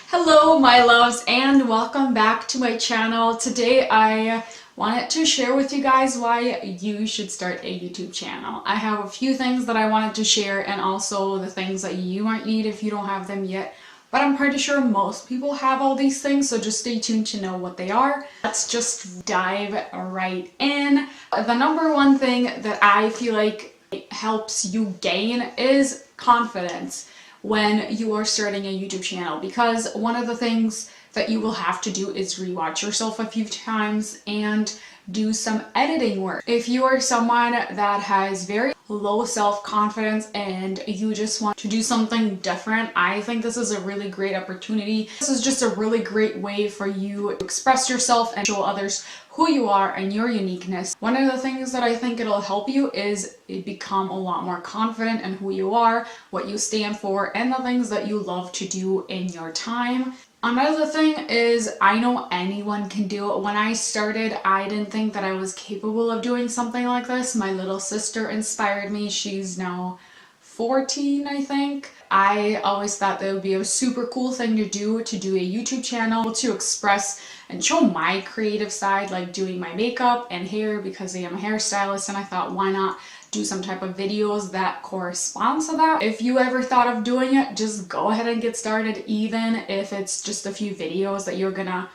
Hello my loves and welcome back to my channel. Today I wanted to share with you guys why you should start a YouTube channel. I have a few things that I wanted to share and also the things that you might need if you don't have them yet. But I'm pretty sure most people have all these things, so just stay tuned to know what they are. Let's just dive right in. The number one thing that I feel like helps you gain is confidence when you are starting a YouTube channel, because one of the things that you will have to do is rewatch yourself a few times and do some editing work. If you are someone that has very low self-confidence and you just want to do something different, I think this is a really great opportunity. This is just a really great way for you to express yourself and show others who you are and your uniqueness. One of the things that I think it'll help you is become a lot more confident in who you are, what you stand for, and the things that you love to do in your time. Another thing is, I know anyone can do it. When I started, I didn't think that I was capable of doing something like this. My little sister inspired me. She's now 14, I think. I always thought that would be a super cool thing to do a YouTube channel to express and show my creative side, like doing my makeup and hair, because I am a hairstylist, and I thought, why not do some type of videos that correspond to that. If you ever thought of doing it, just go ahead and get started, even if it's just a few videos that you're gonna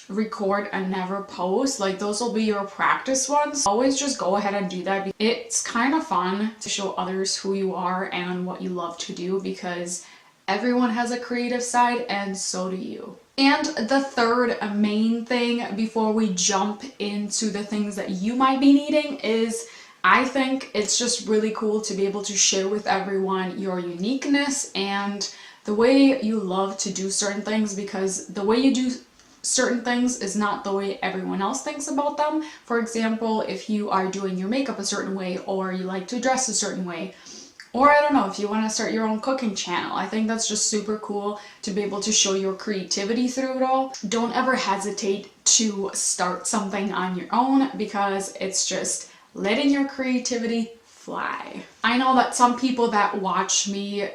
record and never post. Like, those will be your practice ones. Always just go ahead and do that. It's kind of fun to show others who you are and what you love to do, because everyone has a creative side and so do you. And the third main thing before we jump into the things that you might be needing is, I think it's just really cool to be able to share with everyone your uniqueness and the way you love to do certain things, because the way you do certain things is not the way everyone else thinks about them. For example, if you are doing your makeup a certain way, or you like to dress a certain way, or I don't know, if you want to start your own cooking channel, I think that's just super cool to be able to show your creativity through it all. Don't ever hesitate to start something on your own, because it's just letting your creativity fly. I know that some people that watch me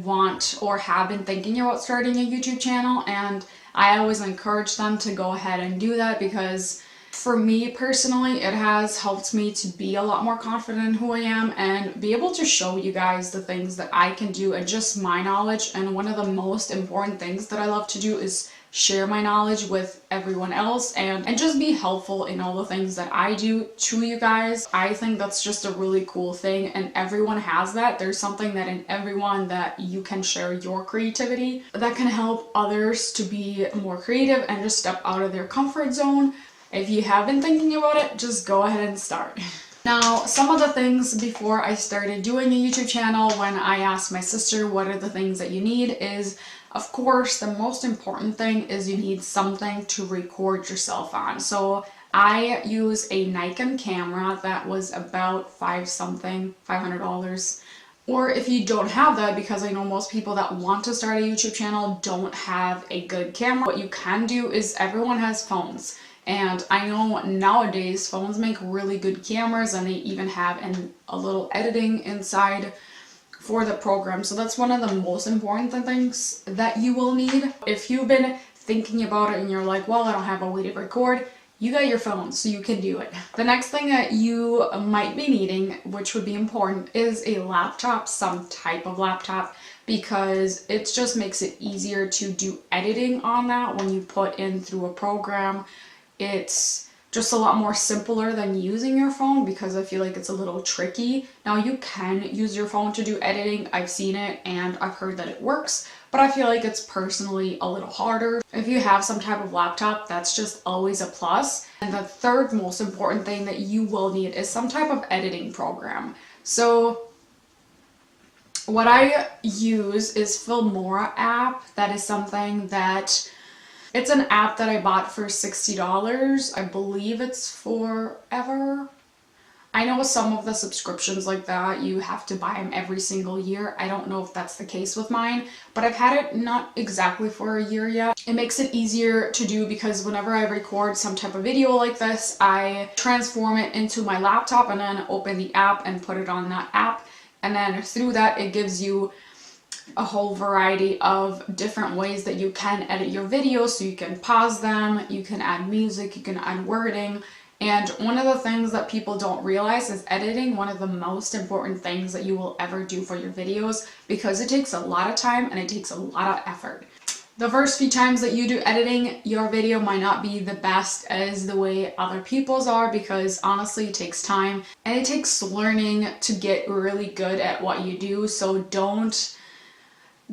want or have been thinking about starting a YouTube channel, and I always encourage them to go ahead and do that, because for me personally, it has helped me to be a lot more confident in who I am and be able to show you guys the things that I can do and just my knowledge. And one of the most important things that I love to do is share my knowledge with everyone else and just be helpful in all the things that I do to you guys. I think that's just a really cool thing, and everyone has that. There's something that in everyone that you can share your creativity that can help others to be more creative and just step out of their comfort zone. If you have been thinking about it, just go ahead and start. Now, some of the things before I started doing a YouTube channel, when I asked my sister what are the things that you need, is, of course, the most important thing is you need something to record yourself on. So I use a Nikon camera that was about $500. Or if you don't have that, because I know most people that want to start a YouTube channel don't have a good camera, what you can do is, everyone has phones. And I know nowadays phones make really good cameras, and they even have a little editing inside for the program. So that's one of the most important things that you will need. If you've been thinking about it and you're like, well, I don't have a way to record, you got your phone, so you can do it. The next thing that you might be needing, which would be important, is a laptop, some type of laptop, because it just makes it easier to do editing on that when you put in through a program. It's just a lot more simpler than using your phone, because I feel like it's a little tricky. Now, you can use your phone to do editing. I've seen it and I've heard that it works, but I feel like it's personally a little harder. If you have some type of laptop, that's just always a plus. And the third most important thing that you will need is some type of editing program. So what I use is Filmora app. That is something that it's an app that I bought for $60. I believe it's forever. I know with some of the subscriptions like that, you have to buy them every single year. I don't know if that's the case with mine, but I've had it not exactly for a year yet. It makes it easier to do, because whenever I record some type of video like this, I transform it into my laptop and then open the app and put it on that app. And then through that, it gives you a whole variety of different ways that you can edit your videos. So you can pause them, you can add music, you can add wording. And one of the things that people don't realize is editing one of the most important things that you will ever do for your videos, because it takes a lot of time and it takes a lot of effort. The first few times that you do editing, your video might not be the best as the way other people's are, because honestly it takes time and it takes learning to get really good at what you do. So don't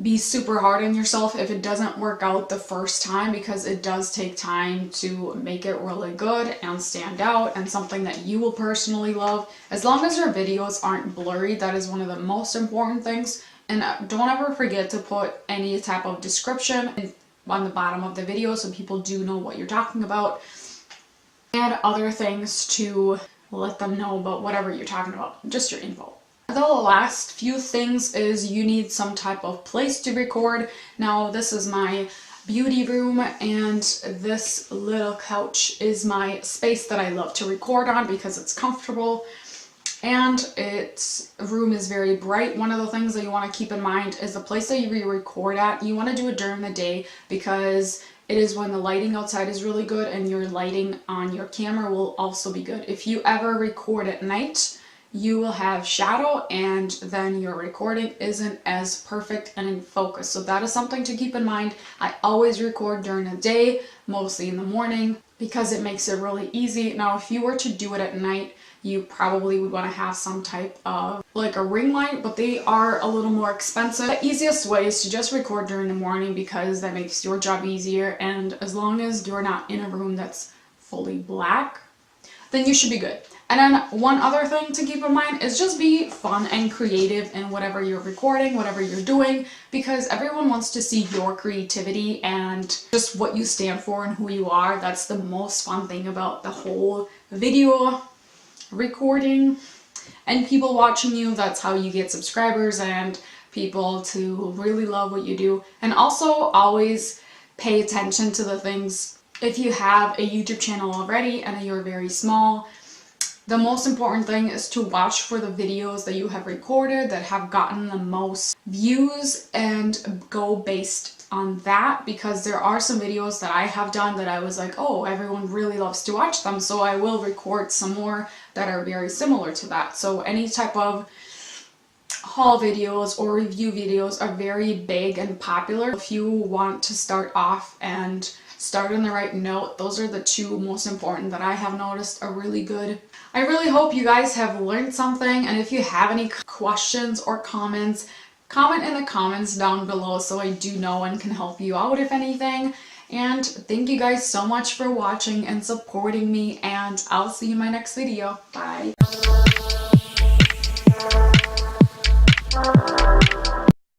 be super hard on yourself if it doesn't work out the first time, because it does take time to make it really good and stand out and something that you will personally love. As long as your videos aren't blurry, that is one of the most important things. And don't ever forget to put any type of description on the bottom of the video so people do know what you're talking about, and other things to let them know about whatever you're talking about, just your info. The last few things is you need some type of place to record. Now this is my beauty room, and this little couch is my space that I love to record on because it's comfortable and its room is very bright. One of the things that you want to keep in mind is the place that you record at, you want to do it during the day, because it is when the lighting outside is really good and your lighting on your camera will also be good. If you ever record at night, you will have shadow and then your recording isn't as perfect and in focus. So that is something to keep in mind. I always record during the day, mostly in the morning, because it makes it really easy. Now, if you were to do it at night, you probably would want to have some type of like a ring light, but they are a little more expensive. The easiest way is to just record during the morning, because that makes your job easier. And as long as you're not in a room that's fully black, then you should be good. And then one other thing to keep in mind is just be fun and creative in whatever you're recording, whatever you're doing, because everyone wants to see your creativity and just what you stand for and who you are. That's the most fun thing about the whole video recording and people watching you. That's how you get subscribers and people to really love what you do. And also always pay attention to the things. If you have a YouTube channel already and you're very small, the most important thing is to watch for the videos that you have recorded that have gotten the most views and go based on that, because there are some videos that I have done that I was like, oh, everyone really loves to watch them, so I will record some more that are very similar to that. So any type of haul videos or review videos are very big and popular. If you want to start off and start on the right note, those are the two most important that I have noticed are really good. I really hope you guys have learned something, and if you have any questions or comments, comment in the comments down below so I do know and can help you out if anything. And thank you guys so much for watching and supporting me, and I'll see you in my next video. Bye!